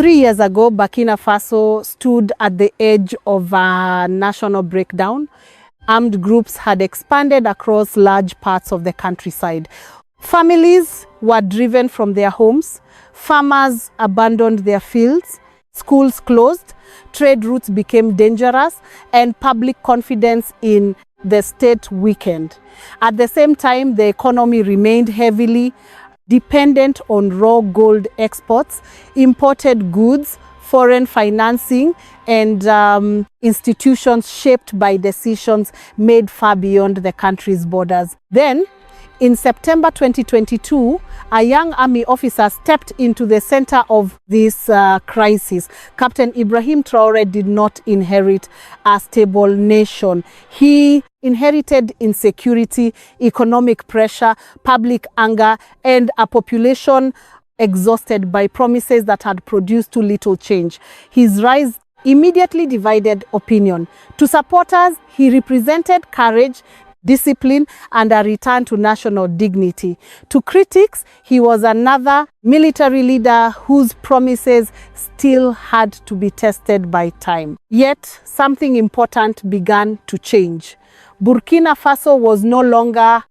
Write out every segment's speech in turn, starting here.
3 years ago, Burkina Faso stood at the edge of a national breakdown. Armed groups had expanded across large parts of the countryside. Families were driven from their homes, farmers abandoned their fields, schools closed, trade routes became dangerous, and public confidence in the state weakened. At the same time, the economy remained heavily dependent on raw gold exports, imported goods, foreign financing, and institutions shaped by decisions made far beyond the country's borders. Then, in September 2022, a young army officer stepped into the center of this crisis. Captain Ibrahim Traore did not inherit a stable nation. He inherited insecurity, economic pressure, public anger, and a population exhausted by promises that had produced too little change. His rise immediately divided opinion. To supporters, he represented courage, discipline, and a return to national dignity. To critics, he was another military leader whose promises still had to be tested by time. Yet, something important began to change. Burkina Faso was no longer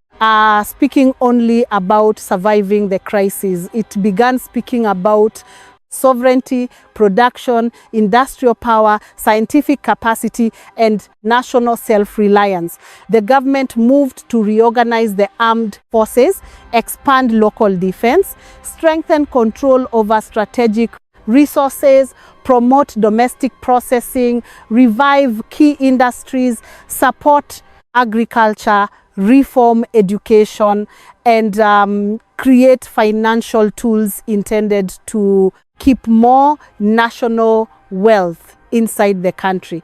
speaking only about surviving the crisis. It began speaking about sovereignty, production, industrial power, scientific capacity, and national self-reliance. The government moved to reorganize the armed forces, expand local defense, strengthen control over strategic resources, promote domestic processing, revive key industries, support agriculture, reform education, and create financial tools intended to keep more national wealth inside the country.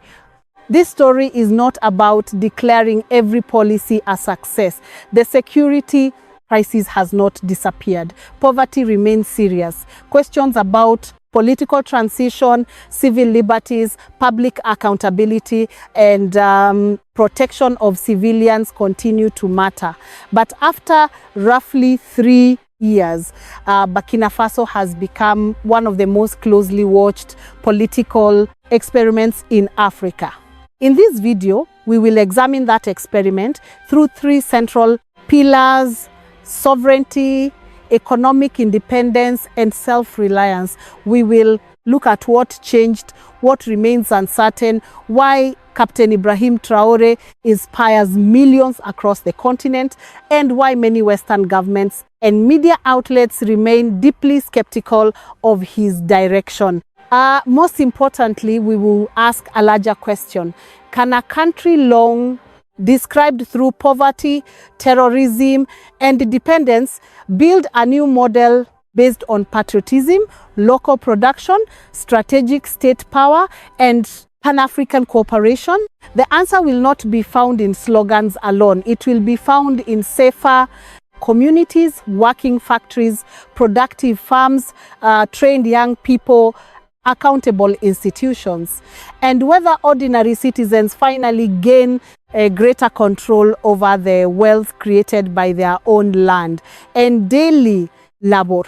This story is not about declaring every policy a success. The security crisis has not disappeared. Poverty remains serious. Questions about political transition, civil liberties, public accountability, and protection of civilians continue to matter. But after roughly 3 years, Burkina Faso has become one of the most closely watched political experiments in Africa. In this video, we will examine that experiment through 3 central pillars: sovereignty, economic independence, and self-reliance. We will look at what changed, what remains uncertain, why Captain Ibrahim Traore inspires millions across the continent, and why many Western governments and media outlets remain deeply skeptical of his direction. Most importantly, we will ask a larger question. Can a country long described through poverty, terrorism, and dependence build a new model based on patriotism, local production, strategic state power, and Pan-African cooperation? The answer will not be found in slogans alone. It will be found in safer communities, working factories, productive farms, trained young people, accountable institutions, and whether ordinary citizens finally gain a greater control over the wealth created by their own land and daily labor.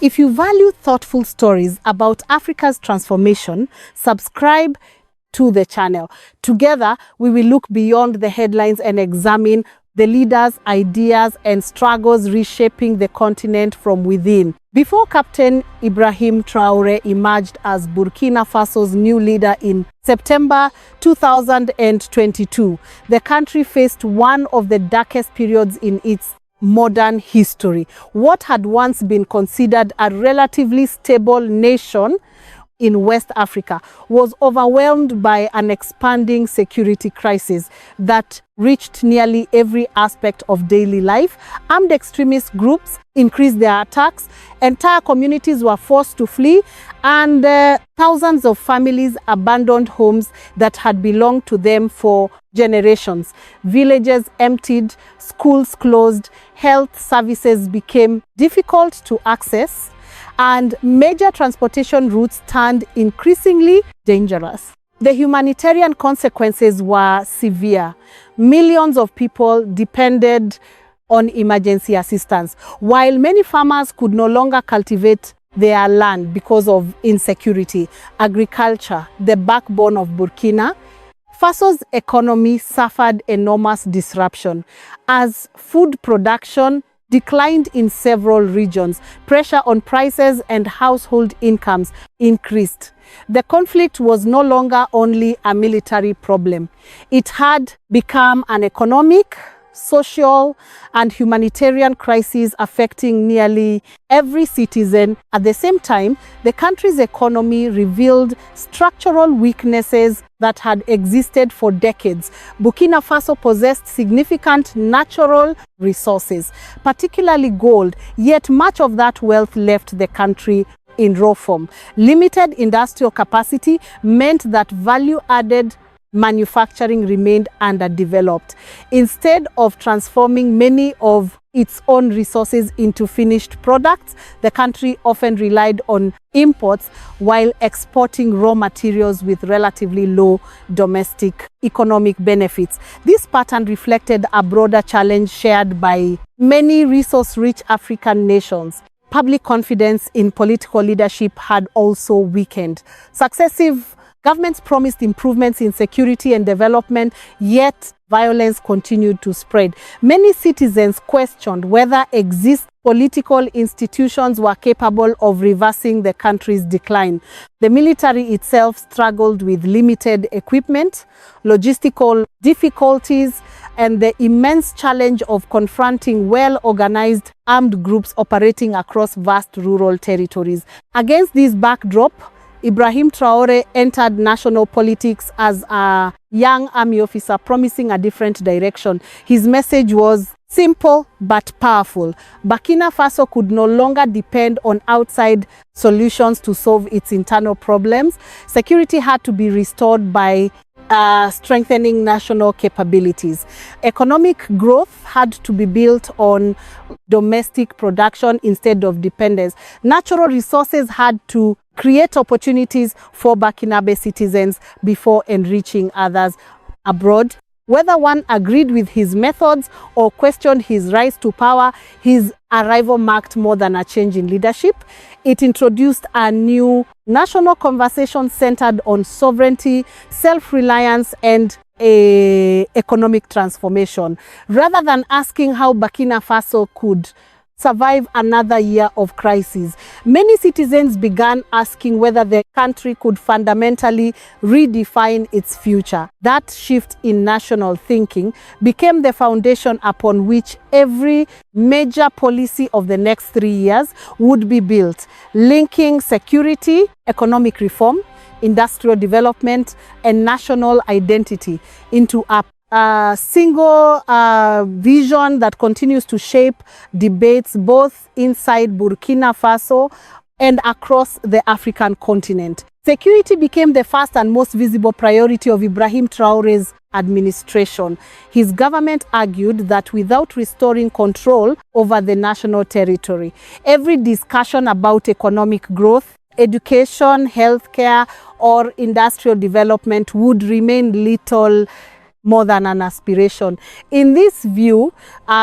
If you value thoughtful stories about Africa's transformation, subscribe to the channel. Together, we will look beyond the headlines and examine the leaders, ideas, and struggles reshaping the continent from within. Before Captain Ibrahim Traore emerged as Burkina Faso's new leader in September 2022, the country faced one of the darkest periods in its modern history. What had once been considered a relatively stable nation in West Africa was overwhelmed by an expanding security crisis that reached nearly every aspect of daily life. Armed extremist groups increased their attacks, entire communities were forced to flee, and thousands of families abandoned homes that had belonged to them for generations. Villages emptied, schools closed, health services became difficult to access, and major transportation routes turned increasingly dangerous. The humanitarian consequences were severe. Millions of people depended on emergency assistance. While many farmers could no longer cultivate their land because of insecurity. Agriculture, the backbone of Burkina Faso's economy, suffered enormous disruption as food production declined in several regions. Pressure on prices and household incomes increased. The conflict was no longer only a military problem. It had become an economic, social, and humanitarian crisis affecting nearly every citizen. At the same time, the country's economy revealed structural weaknesses that had existed for decades. Burkina Faso possessed significant natural resources, particularly gold, yet much of that wealth left the country in raw form. Limited industrial capacity meant that value-added manufacturing remained underdeveloped. Instead of transforming many of its own resources into finished products, the country often relied on imports while exporting raw materials with relatively low domestic economic benefits. This pattern reflected a broader challenge shared by many resource-rich African nations. Public confidence in political leadership had also weakened. Successive governments promised improvements in security and development, yet violence continued to spread. Many citizens questioned whether existing political institutions were capable of reversing the country's decline. The military itself struggled with limited equipment, logistical difficulties, and the immense challenge of confronting well-organized armed groups operating across vast rural territories. Against this backdrop, Ibrahim Traore entered national politics as a young army officer, promising a different direction. His message was simple but powerful. Burkina Faso could no longer depend on outside solutions to solve its internal problems. Security had to be restored by strengthening national capabilities. Economic growth had to be built on domestic production instead of dependence. Natural resources had to create opportunities for Burkinabe citizens before enriching others abroad. Whether one agreed with his methods or questioned his rise to power, his arrival marked more than a change in leadership. It introduced a new national conversation centered on sovereignty, self-reliance, and economic transformation. Rather than asking how Burkina Faso could survive another year of crisis, many citizens began asking whether the country could fundamentally redefine its future. That shift in national thinking became the foundation upon which every major policy of the next 3 years would be built, linking security, economic reform, industrial development, and national identity into a single vision that continues to shape debates both inside Burkina Faso and across the African continent. Security became the first and most visible priority of Ibrahim Traore's administration. His government argued that without restoring control over the national territory, every discussion about economic growth, education, healthcare, or industrial development would remain little more than an aspiration. In this view,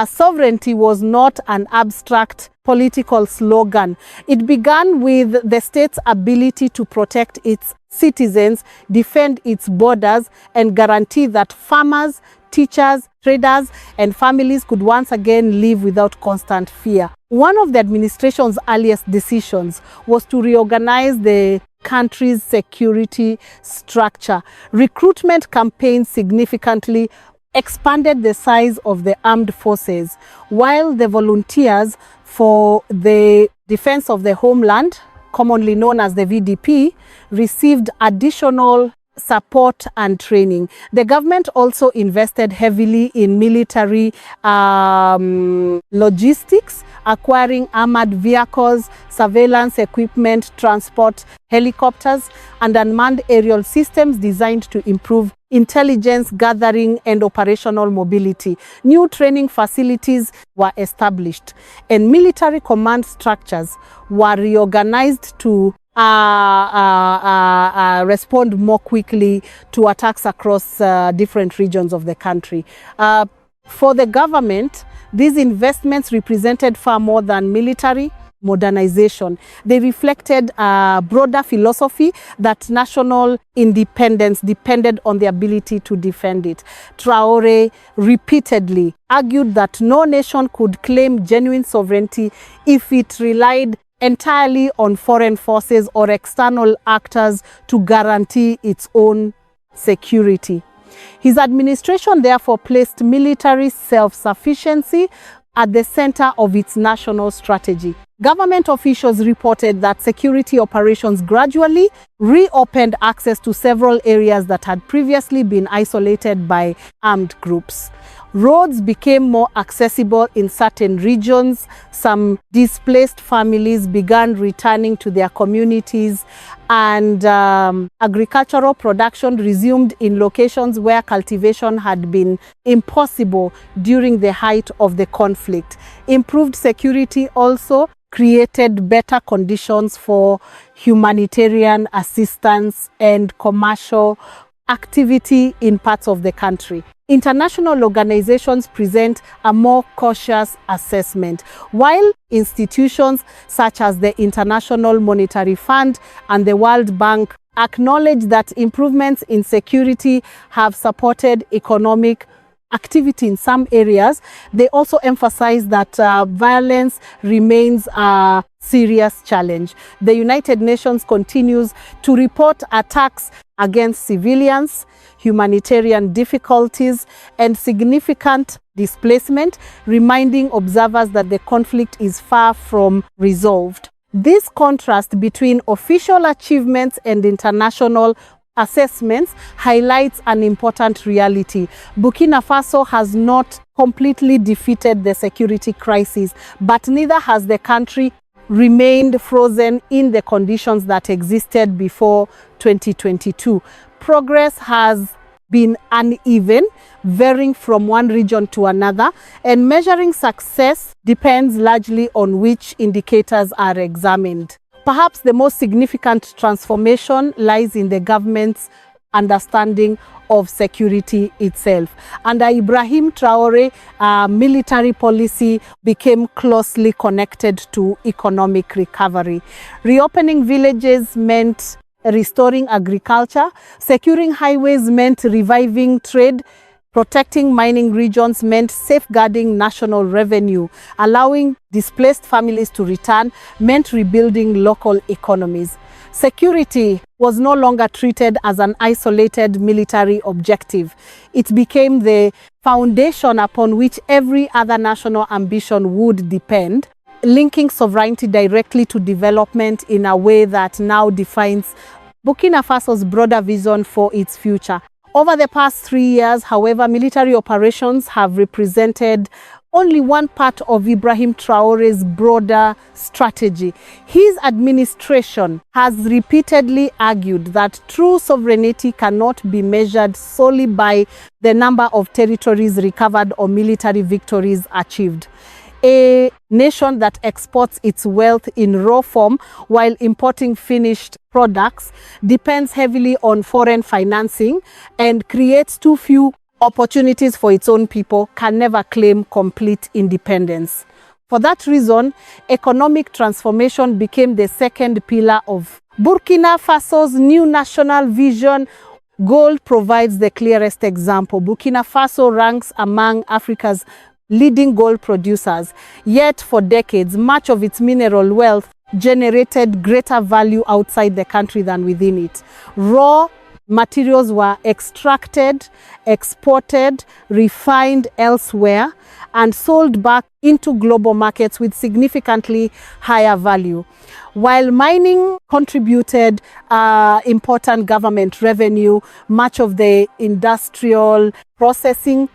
sovereignty was not an abstract political slogan. It began with the state's ability to protect its citizens, defend its borders, and guarantee that farmers, teachers, traders, and families could once again live without constant fear. One of the administration's earliest decisions was to reorganize the country's security structure. Recruitment campaigns significantly expanded the size of the armed forces, while the volunteers for the defense of the homeland, commonly known as the VDP, received additional support and training. The government also invested heavily in military logistics, acquiring armored vehicles, surveillance equipment, transport helicopters, and unmanned aerial systems designed to improve intelligence gathering and operational mobility. New training facilities were established, and military command structures were reorganized to respond more quickly to attacks across different regions of the country. For the government, these investments represented far more than military modernization. They reflected a broader philosophy that national independence depended on the ability to defend it. Traore repeatedly argued that no nation could claim genuine sovereignty if it relied entirely on foreign forces or external actors to guarantee its own security. His administration therefore placed military self-sufficiency at the center of its national strategy. Government officials reported that security operations gradually reopened access to several areas that had previously been isolated by armed groups. Roads became more accessible in certain regions. Some displaced families began returning to their communities, and agricultural production resumed in locations where cultivation had been impossible during the height of the conflict. Improved security also created better conditions for humanitarian assistance and commercial activity in parts of the country. International organizations present a more cautious assessment, while institutions such as the International Monetary Fund and the World Bank acknowledge that improvements in security have supported economic activity in some areas. They also emphasize that violence remains a serious challenge. The United Nations continues to report attacks against civilians, humanitarian difficulties, and significant displacement, reminding observers that the conflict is far from resolved. This contrast between official achievements and international assessments highlights an important reality. Burkina Faso has not completely defeated the security crisis, but neither has the country remained frozen in the conditions that existed before 2022. Progress has been uneven, varying from one region to another, and measuring success depends largely on which indicators are examined. Perhaps the most significant transformation lies in the government's understanding of security itself. Under Ibrahim Traore, military policy became closely connected to economic recovery. Reopening villages meant restoring agriculture, securing highways meant reviving trade, protecting mining regions meant safeguarding national revenue, allowing displaced families to return meant rebuilding local economies. Security was no longer treated as an isolated military objective. It became the foundation upon which every other national ambition would depend, linking sovereignty directly to development in a way that now defines Burkina Faso's broader vision for its future. Over the past 3 years, however, military operations have represented only one part of Ibrahim Traore's broader strategy. His administration has repeatedly argued that true sovereignty cannot be measured solely by the number of territories recovered or military victories achieved. A nation that exports its wealth in raw form while importing finished products depends heavily on foreign financing and creates too few opportunities for its own people, can never claim complete independence. For that reason, economic transformation became the second pillar of Burkina Faso's new national vision. Gold provides the clearest example. Burkina Faso ranks among Africa's leading gold producers, yet for decades, much of its mineral wealth generated greater value outside the country than within it. Raw materials were extracted, exported, refined elsewhere, and sold back into global markets with significantly higher value. While mining contributed important government revenue, much of the industrial processing,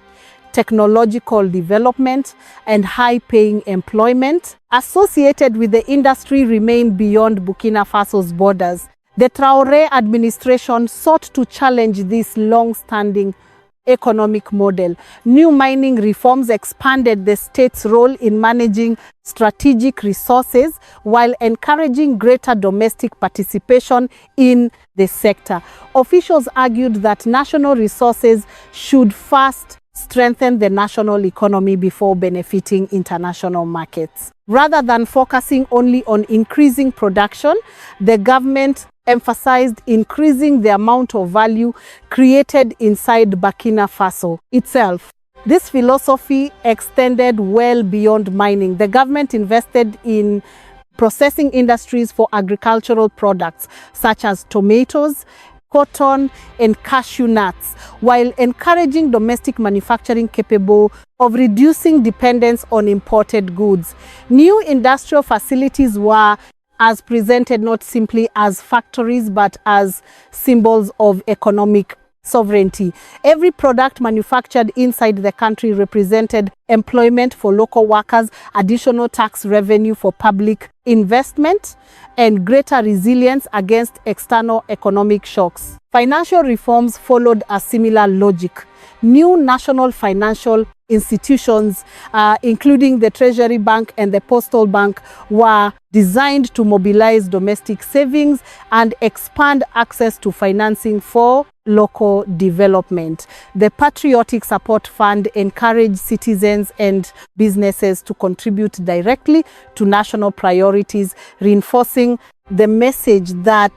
technological development, and high-paying employment associated with the industry remained beyond Burkina Faso's borders. The Traore administration sought to challenge this long-standing economic model. New mining reforms expanded the state's role in managing strategic resources while encouraging greater domestic participation in the sector. Officials argued that national resources should first strengthen the national economy before benefiting international markets. Rather than focusing only on increasing production, the government emphasized increasing the amount of value created inside Burkina Faso itself. This philosophy extended well beyond mining. The government invested in processing industries for agricultural products such as tomatoes, cotton, and cashew nuts, while encouraging domestic manufacturing capable of reducing dependence on imported goods. New industrial facilities were presented not simply as factories but as symbols of economic sovereignty. Every product manufactured inside the country represented employment for local workers, additional tax revenue for public investment, and greater resilience against external economic shocks. Financial reforms followed a similar logic. New national financial institutions, including the Treasury Bank and the Postal Bank, were designed to mobilize domestic savings and expand access to financing for local development. The Patriotic Support Fund encouraged citizens and businesses to contribute directly to national priorities, reinforcing the message that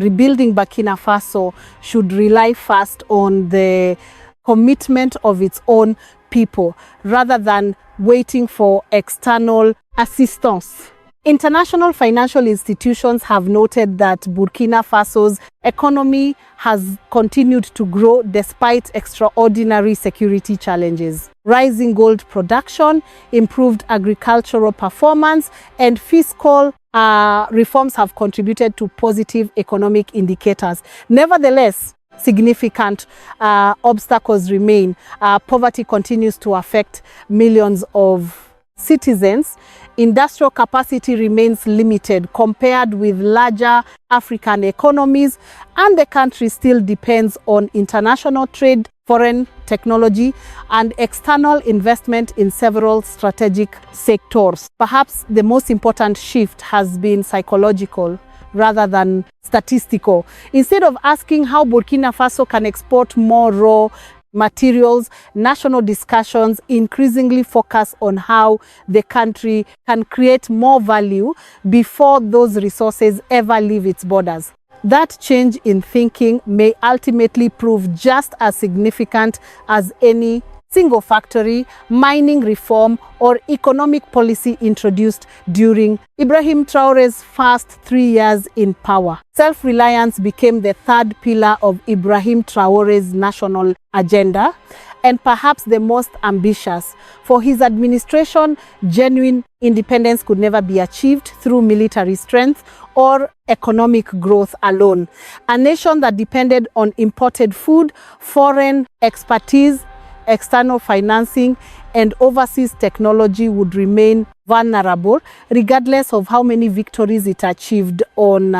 rebuilding Burkina Faso should rely first on the commitment of its own people rather than waiting for external assistance. International financial institutions have noted that Burkina Faso's economy has continued to grow despite extraordinary security challenges. Rising gold production, improved agricultural performance, and fiscal reforms have contributed to positive economic indicators. Nevertheless, significant obstacles remain. Poverty continues to affect millions of citizens. Industrial capacity remains limited compared with larger African economies, and the country still depends on international trade, foreign technology, and external investment in several strategic sectors. Perhaps the most important shift has been psychological rather than statistical. Instead of asking how Burkina Faso can export more raw materials, national discussions increasingly focus on how the country can create more value before those resources ever leave its borders. That change in thinking may ultimately prove just as significant as any single factory, mining reform, or economic policy introduced during Ibrahim Traore's first 3 years in power. Self-reliance became the third pillar of Ibrahim Traore's national agenda, and perhaps the most ambitious. For his administration, genuine independence could never be achieved through military strength or economic growth alone. A nation that depended on imported food, foreign expertise, external financing, and overseas technology would remain vulnerable regardless of how many victories it achieved on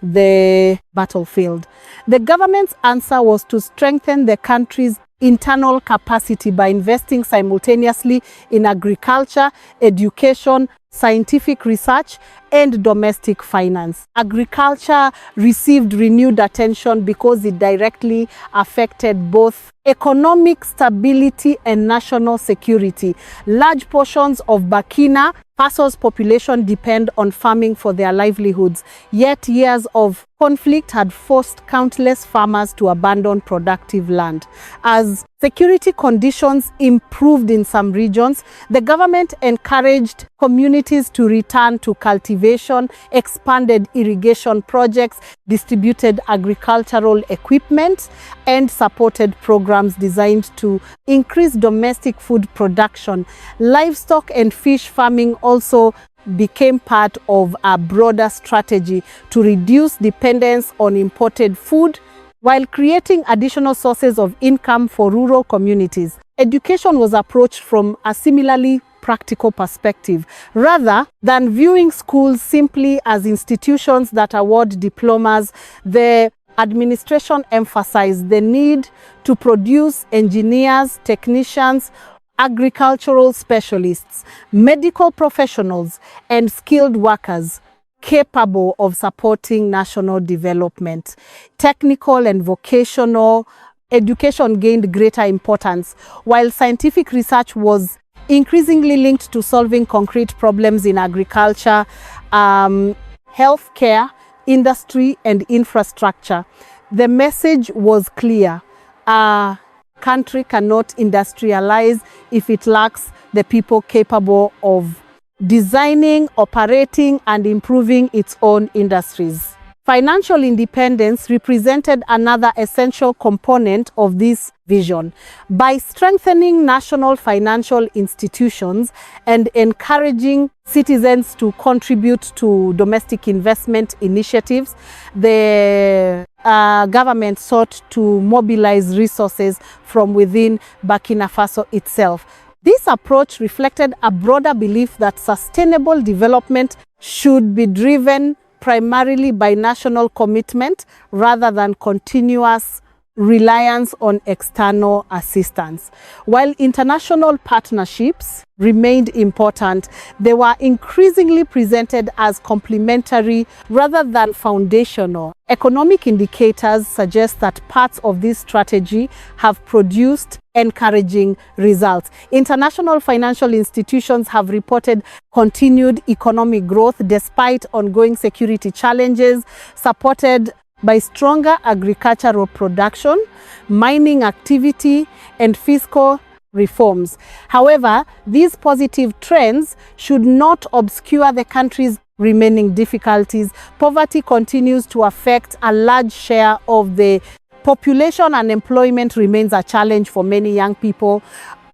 the battlefield. The government's answer was to strengthen the country's internal capacity by investing simultaneously in agriculture, education, scientific research, and domestic finance. Agriculture received renewed attention because it directly affected both economic stability and national security. Large portions of Burkina Faso's population depend on farming for their livelihoods, yet years of conflict had forced countless farmers to abandon productive land. As security conditions improved in some regions, the government encouraged communities to return to cultivation, expanded irrigation projects, distributed agricultural equipment, and supported programs designed to increase domestic food production. Livestock and fish farming also became part of a broader strategy to reduce dependence on imported food while creating additional sources of income for rural communities. Education was approached from a similarly practical perspective. Rather than viewing schools simply as institutions that award diplomas, the administration emphasized the need to produce engineers, technicians, agricultural specialists, medical professionals, and skilled workers capable of supporting national development. Technical and vocational education gained greater importance, while scientific research was increasingly linked to solving concrete problems in agriculture, healthcare, industry, and infrastructure. The message was clear. A country cannot industrialize if it lacks the people capable of designing, operating, and improving its own industries. Financial independence represented another essential component of this vision. By strengthening national financial institutions and encouraging citizens to contribute to domestic investment initiatives, the government sought to mobilize resources from within Burkina Faso itself. This approach reflected a broader belief that sustainable development should be driven primarily by national commitment rather than continuous reliance on external assistance. While international partnerships remained important, they were increasingly presented as complementary rather than foundational. Economic indicators suggest that parts of this strategy have produced encouraging results. International financial institutions have reported continued economic growth despite ongoing security challenges, supported by stronger agricultural production, mining activity, and fiscal reforms. However, these positive trends should not obscure the country's remaining difficulties. Poverty continues to affect a large share of the population, and employment remains a challenge for many young people.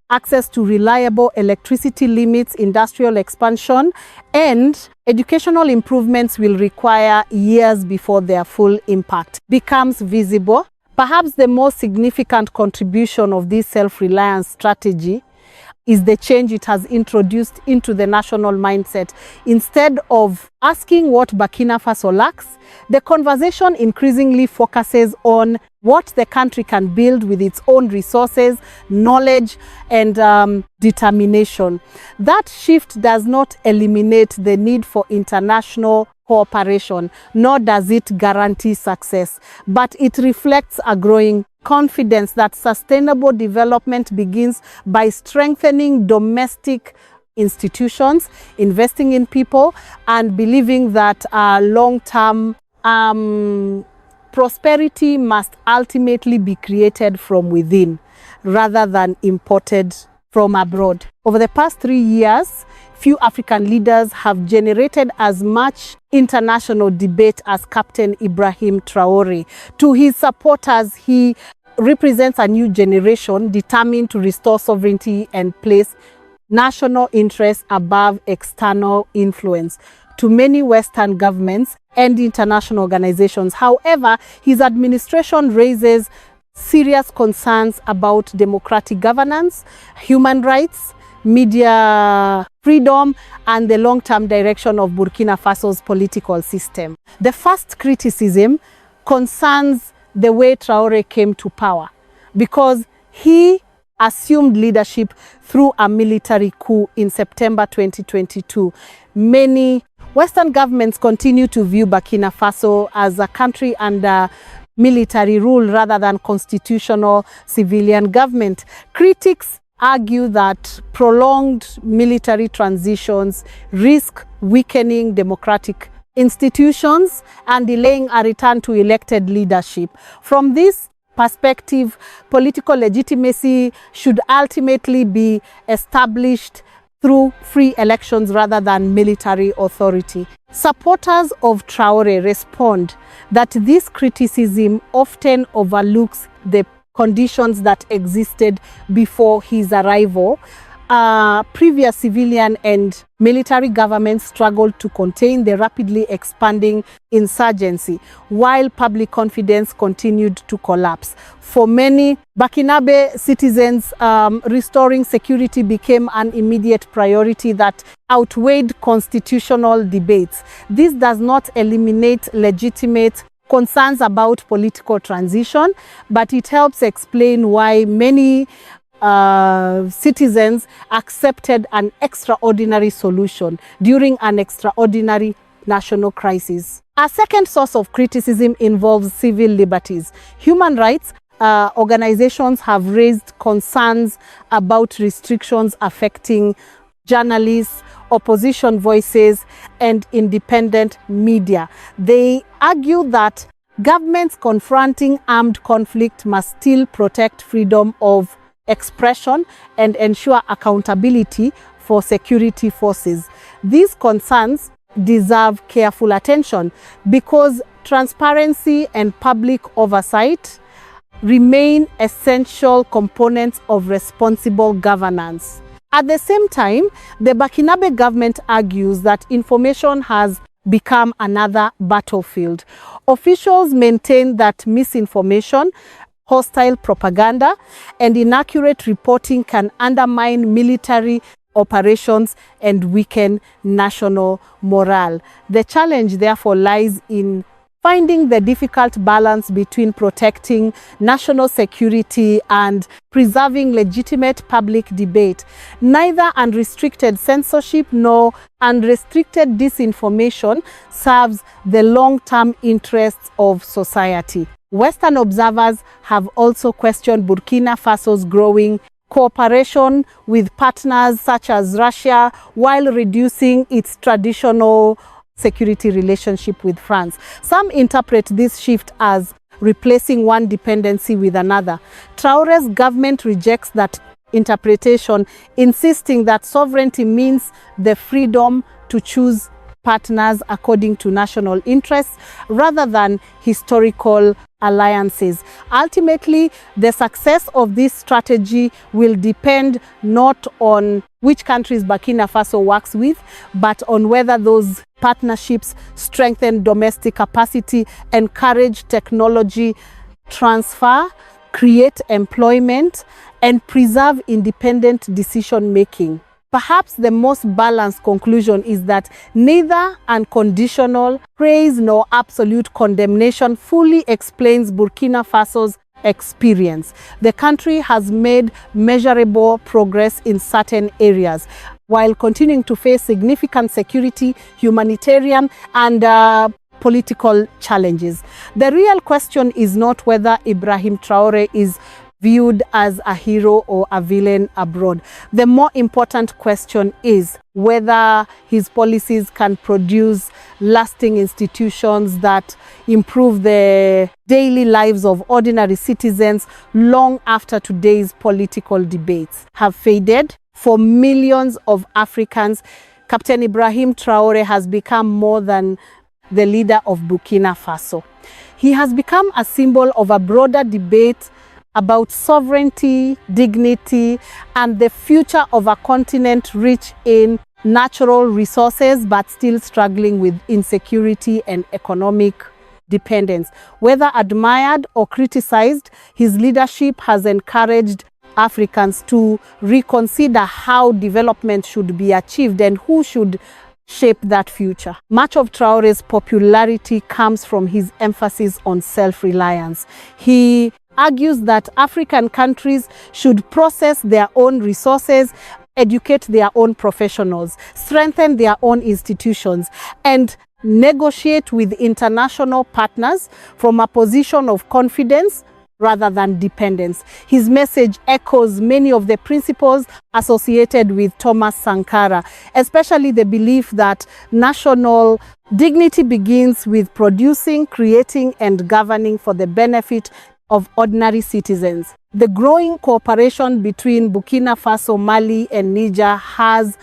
Access to reliable electricity limits industrial expansion, and educational improvements will require years before their full impact becomes visible. Perhaps the most significant contribution of this self-reliance strategy is the change it has introduced into the national mindset. Instead of asking what Burkina Faso lacks, the conversation increasingly focuses on what the country can build with its own resources, knowledge, and determination. That shift does not eliminate the need for international cooperation, nor does it guarantee success, but it reflects a growing confidence that sustainable development begins by strengthening domestic institutions, investing in people, and believing that long-term prosperity must ultimately be created from within rather than imported from abroad. Over the past 3 years, few African leaders have generated as much international debate as Captain Ibrahim Traore. To his supporters, he represents a new generation determined to restore sovereignty and place national interests above external influence. To many Western governments and international organizations, however, his administration raises serious concerns about democratic governance, human rights, media freedom, and the long-term direction of Burkina Faso's political system. The first criticism concerns the way Traore came to power, because he assumed leadership through a military coup in September 2022. Many Western governments continue to view Burkina Faso as a country under military rule rather than constitutional civilian government. Critics argue that prolonged military transitions risk weakening democratic institutions and delaying a return to elected leadership. From this perspective, political legitimacy should ultimately be established through free elections rather than military authority. Supporters of Traore respond that this criticism often overlooks the conditions that existed before his arrival. Previous civilian and military governments struggled to contain the rapidly expanding insurgency, while public confidence continued to collapse. For many Burkinabe citizens, restoring security became an immediate priority that outweighed constitutional debates. This does not eliminate legitimate concerns about political transition, but it helps explain why many citizens accepted an extraordinary solution during an extraordinary national crisis. A second source of criticism involves civil liberties. Human rights, organizations have raised concerns about restrictions affecting journalists, opposition voices, and independent media. They argue that governments confronting armed conflict must still protect freedom of expression and ensure accountability for security forces. These concerns deserve careful attention because transparency and public oversight remain essential components of responsible governance. At the same time, the Burkinabe government argues that information has become another battlefield. Officials maintain that misinformation, hostile propaganda, and inaccurate reporting can undermine military operations and weaken national morale. The challenge, therefore, lies in finding the difficult balance between protecting national security and preserving legitimate public debate. Neither unrestricted censorship nor unrestricted disinformation serves the long-term interests of society. Western observers have also questioned Burkina Faso's growing cooperation with partners such as Russia while reducing its traditional security relationship with France. Some interpret this shift as replacing one dependency with another. Traore's government rejects that interpretation, insisting that sovereignty means the freedom to choose partners according to national interests rather than historical alliances. Ultimately, the success of this strategy will depend not on which countries Burkina Faso works with, but on whether those partnerships strengthen domestic capacity, encourage technology transfer, create employment, and preserve independent decision-making. Perhaps the most balanced conclusion is that neither unconditional praise nor absolute condemnation fully explains Burkina Faso's experience. The country has made measurable progress in certain areas, while continuing to face significant security, humanitarian, and political challenges. The real question is not whether Ibrahim Traore is viewed as a hero or a villain abroad. The more important question is whether his policies can produce lasting institutions that improve the daily lives of ordinary citizens long after today's political debates have faded. For millions of Africans, Captain Ibrahim Traore has become more than the leader of Burkina Faso. He has become a symbol of a broader debate about sovereignty, dignity, and the future of a continent rich in natural resources but still struggling with insecurity and economic dependence. Whether admired or criticized, his leadership has encouraged Africans to reconsider how development should be achieved and who should shape that future. Much of Traore's popularity comes from his emphasis on self-reliance. He argues that African countries should process their own resources, educate their own professionals, strengthen their own institutions, and negotiate with international partners from a position of confidence rather than dependence. His message echoes many of the principles associated with Thomas Sankara, especially the belief that national dignity begins with producing, creating, and governing for the benefit of ordinary citizens. The growing cooperation between Burkina Faso, Mali, and Niger has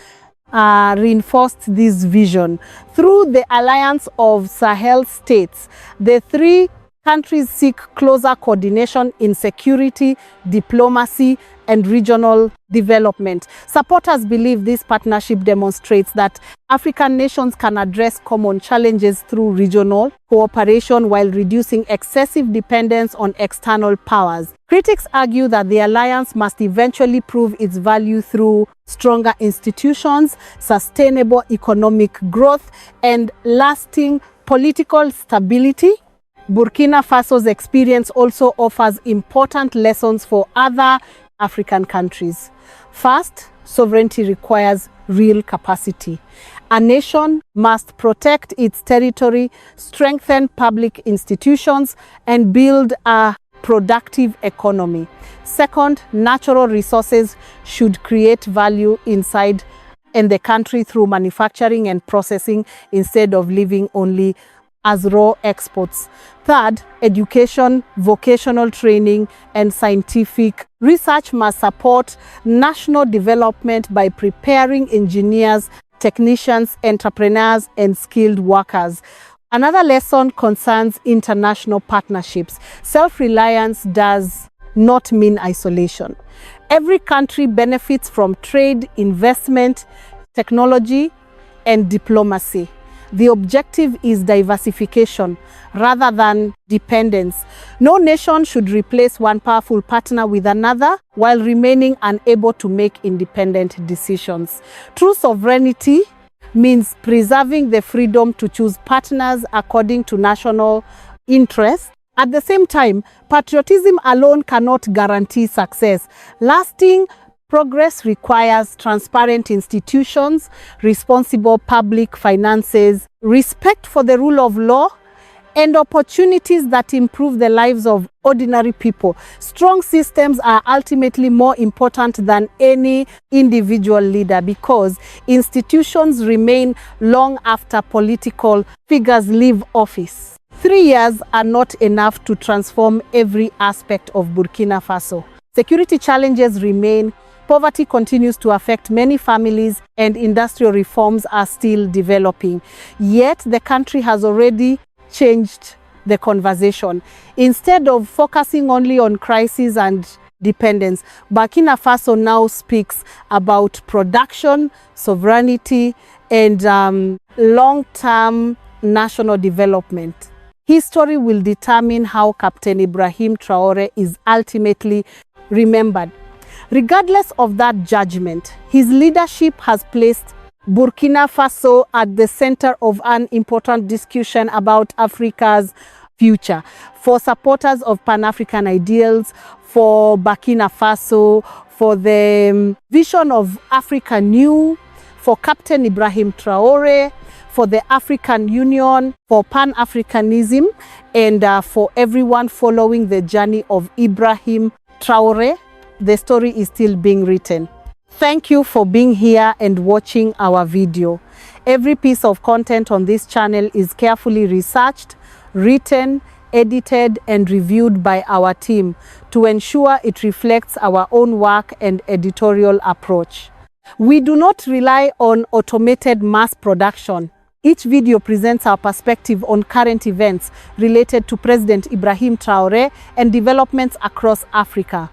reinforced this vision. Through the alliance of Sahel states, the three countries seek closer coordination in security, diplomacy, and regional development. Supporters believe this partnership demonstrates that African nations can address common challenges through regional cooperation while reducing excessive dependence on external powers. Critics argue that the alliance must eventually prove its value through stronger institutions, sustainable economic growth, and lasting political stability. Burkina Faso's experience also offers important lessons for other African countries. First, sovereignty requires real capacity. A nation must protect its territory, strengthen public institutions, and build a productive economy. Second, natural resources should create value inside in the country through manufacturing and processing instead of living only as raw exports. Third, education, vocational training, and scientific research must support national development by preparing engineers, technicians, entrepreneurs, and skilled workers. Another lesson concerns international partnerships. Self-reliance does not mean isolation. Every country benefits from trade, investment, technology, and diplomacy. The objective is diversification rather than dependence. No nation should replace one powerful partner with another while remaining unable to make independent decisions. True sovereignty means preserving the freedom to choose partners according to national interests. At the same time, patriotism alone cannot guarantee success. Lasting progress requires transparent institutions, responsible public finances, respect for the rule of law, and opportunities that improve the lives of ordinary people. Strong systems are ultimately more important than any individual leader because institutions remain long after political figures leave office. 3 years are not enough to transform every aspect of Burkina Faso. Security challenges remain, poverty continues to affect many families, and industrial reforms are still developing. Yet the country has already changed the conversation. Instead of focusing only on crisis and dependence, Burkina Faso now speaks about production, sovereignty, and long-term national development. History will determine how Captain Ibrahim Traore is ultimately remembered. Regardless of that judgment, his leadership has placed Burkina Faso at the center of an important discussion about Africa's future. For supporters of Pan-African ideals, for Burkina Faso, for the vision of Africa New, for Captain Ibrahim Traore, for the African Union, for Pan-Africanism, and for everyone following the journey of Ibrahim Traore, the story is still being written. Thank you for being here and watching our video. Every piece of content on this channel is carefully researched, written, edited, and reviewed by our team to ensure it reflects our own work and editorial approach. We do not rely on automated mass production. Each video presents our perspective on current events related to President Ibrahim Traore and developments across Africa.